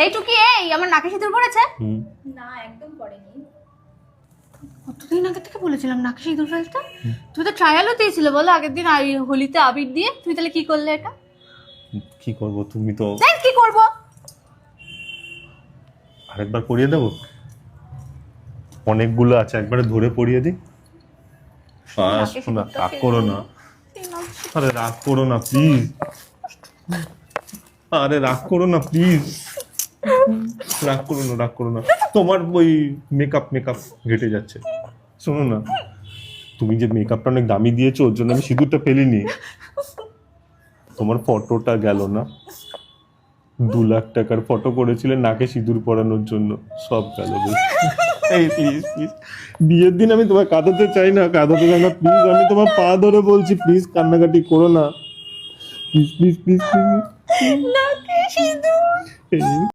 এইটুকি এই আমার নাকে সিঁদুর পড়েছে? না একদম পড়েনি। কতদিন আগে থেকে বলেছিলাম নাকে সিঁদুর ফেলতে। তুই তো ট্রায়ালও দিয়েছিল বলো আগের দিন হোলিতে আবির দিয়ে। তুই তাহলে কি করলে এটা? কি করব, তুমি তো দেখ কি করব। আরেকবার পরিয়ে দেবো, অনেকগুলো আছে, একবারে ধরে পরিয়ে দিই। শোনা, রাগ করো না, আরে রাগ করো না প্লিজ, আরে রাগ করো না প্লিজ, রাগ করো না, রাগ করো না। তোমার ওই মেকআপ ঘেটে যাচ্ছে। শোনো না, তুমি যে মেকআপটা অনেক দামি দিয়েছো ওর জন্য আমি সিঁদুরটা ফেলিনি। তোমার ফটোটা গেল না, 2 লাখ টাকার ফটো করেছিলে নাকে সিঁদুর পরানোর জন্য, সব গেল। এই প্লিজ প্লিজ, বিয়ের দিন আমি তোমায় কাঁদাতে চাই না, প্লিজ, আমি তোমার পা ধরে বলছি, প্লিজ কান্নাকাটি করো না, প্লিজ প্লিজ প্লিজ প্লিজ। নাকে সিঁদুর।